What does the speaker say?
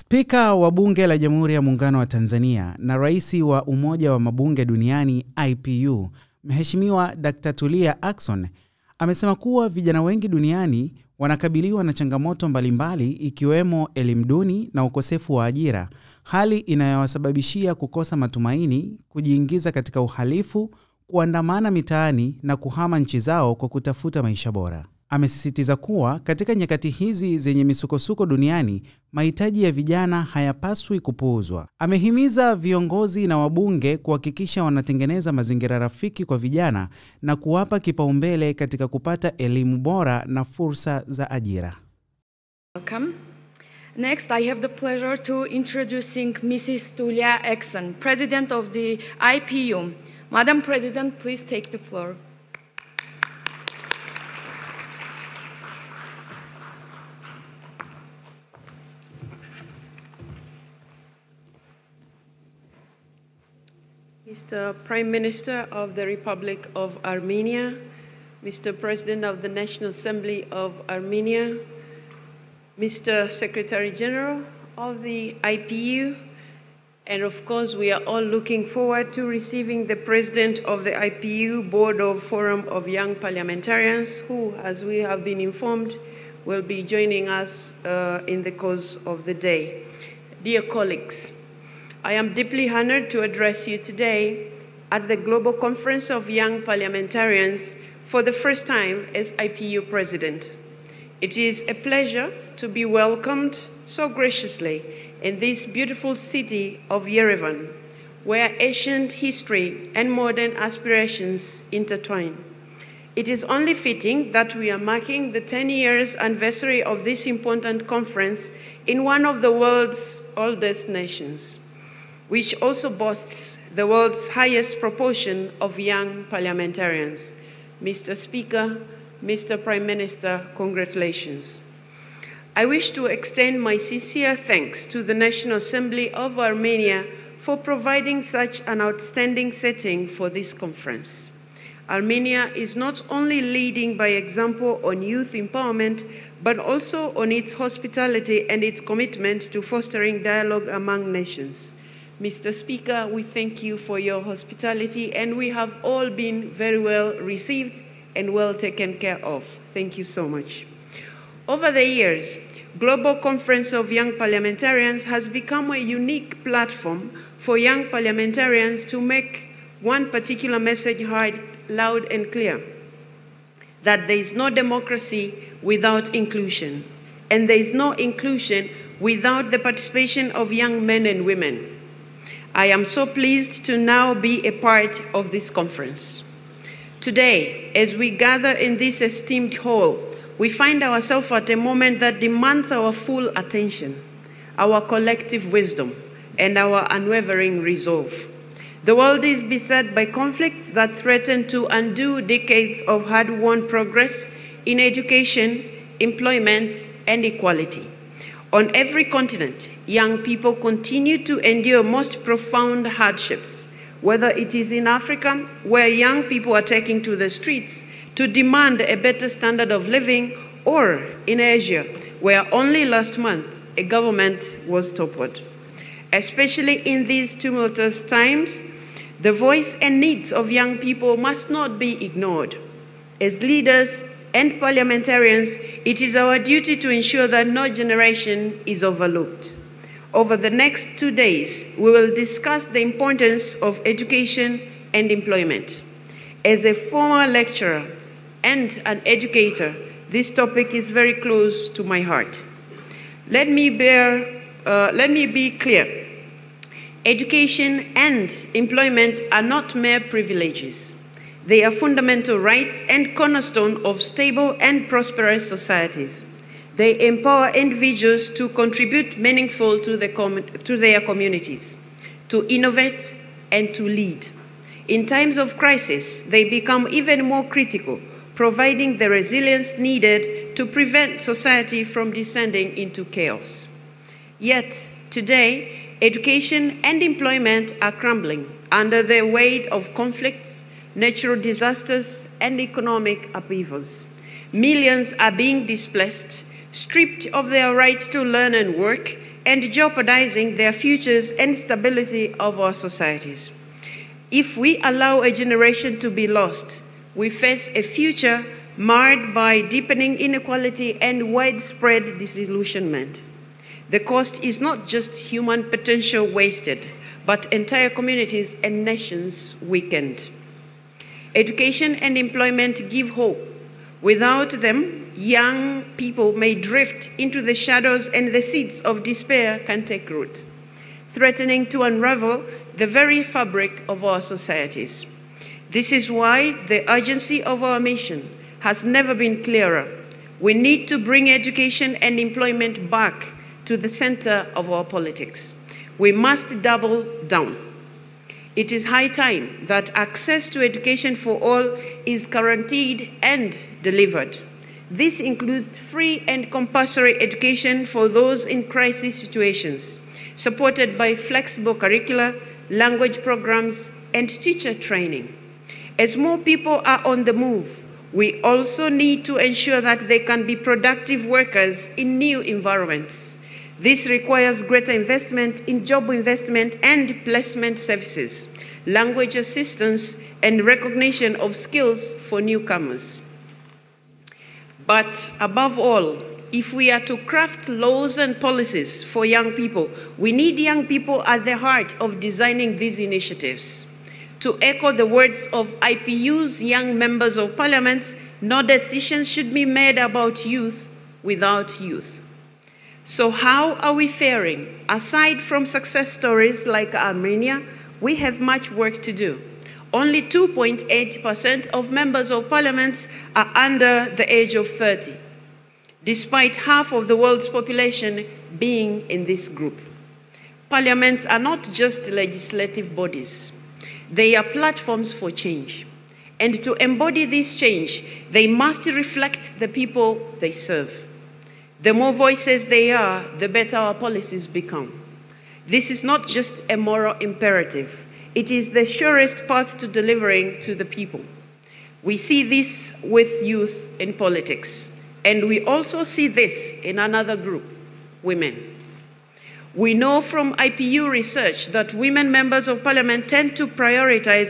Spika wa Bunge la Jamhuri ya Muungano wa Tanzania na Rais wa Umoja wa Mabunge Duniani IPU, Mheshimiwa Dr. Tulia amesema kuwa vijana wengi duniani wanakabiliwa na changamoto mbalimbali ikiwemo elimu duni na ukosefu wa ajira, hali inayowasababishia kukosa matumaini, kujiingiza katika uhalifu, kuandamana mitaani na kuhama nchi zao kwa kutafuta maisha bora. Amesisitiza kuwa katika nyakati hizi zenye misukosuko duniani, mahitaji ya vijana hayapaswi kupuuzwa. Amehimiza viongozi na wabunge kuhakikisha wanatengeneza mazingira rafiki kwa vijana na kuwapa kipaumbele katika kupata elimu bora na fursa za ajira. Welcome. Next, I have the pleasure to introducing Mrs. Tulia, President of the IPU. Madam President, please take the floor. Mr. Prime Minister of the Republic of Armenia, Mr. President of the National Assembly of Armenia, Mr. Secretary General of the IPU, and of course we are all looking forward to receiving the President of the IPU Board of Forum of Young Parliamentarians, who, as we have been informed, will be joining us in the course of the day. Dear colleagues, I am deeply honored to address you today at the Global Conference of Young Parliamentarians for the first time as IPU President. It is a pleasure to be welcomed so graciously in this beautiful city of Yerevan, where ancient history and modern aspirations intertwine. It is only fitting that we are marking the 10 years anniversary of this important conference in one of the world's oldest nations, which also boasts the world's highest proportion of young parliamentarians. Mr. Speaker, Mr. Prime Minister, congratulations. I wish to extend my sincere thanks to the National Assembly of Armenia for providing such an outstanding setting for this conference. Armenia is not only leading by example on youth empowerment, but also on its hospitality and its commitment to fostering dialogue among nations. Mr. Speaker, we thank you for your hospitality, and we have all been very well received and well taken care of. Thank you so much. Over the years, Global Conference of Young Parliamentarians has become a unique platform for young parliamentarians to make one particular message heard loud and clear: that there is no democracy without inclusion, and there is no inclusion without the participation of young men and women. I am so pleased to now be a part of this conference. Today, as we gather in this esteemed hall, we find ourselves at a moment that demands our full attention, our collective wisdom, and our unwavering resolve. The world is beset by conflicts that threaten to undo decades of hard-won progress in education, employment, and equality. On every continent, young people continue to endure most profound hardships, whether it is in Africa, where young people are taking to the streets to demand a better standard of living, or in Asia, where only last month a government was toppled. Especially in these tumultuous times, the voice and needs of young people must not be ignored. As leaders and parliamentarians, it is our duty to ensure that no generation is overlooked. Over the next 2 days, we will discuss the importance of education and employment. As a former lecturer and an educator, this topic is very close to my heart. Let me be clear. Education and employment are not mere privileges. They are fundamental rights and cornerstone of stable and prosperous societies. They empower individuals to contribute meaningfully to their communities, to innovate, and to lead. In times of crisis, they become even more critical, providing the resilience needed to prevent society from descending into chaos. Yet, today, education and employment are crumbling under the weight of conflicts, natural disasters, and economic upheavals. Millions are being displaced, stripped of their right to learn and work, and jeopardizing their futures and stability of our societies. If we allow a generation to be lost, we face a future marred by deepening inequality and widespread disillusionment. The cost is not just human potential wasted, but entire communities and nations weakened. Education and employment give hope. Without them, young people may drift into the shadows and the seeds of despair can take root, threatening to unravel the very fabric of our societies. This is why the urgency of our mission has never been clearer. We need to bring education and employment back to the center of our politics. We must double down. It is high time that access to education for all is guaranteed and delivered. This includes free and compulsory education for those in crisis situations, supported by flexible curricula, language programs, and teacher training. As more people are on the move, we also need to ensure that they can be productive workers in new environments. This requires greater investment in job investment and placement services, language assistance, and recognition of skills for newcomers. But above all, if we are to craft laws and policies for young people, we need young people at the heart of designing these initiatives. To echo the words of IPU's young members of parliament, no decisions should be made about youth without youth. So how are we faring? Aside from success stories like Armenia, we have much work to do. Only 2.8% of members of parliament are under the age of 30, despite half of the world's population being in this group. Parliaments are not just legislative bodies. They are platforms for change. And to embody this change, they must reflect the people they serve. The more voices they are, the better our policies become. This is not just a moral imperative. It is the surest path to delivering to the people. We see this with youth in politics, and we also see this in another group, women. We know from IPU research that women members of parliament tend to prioritize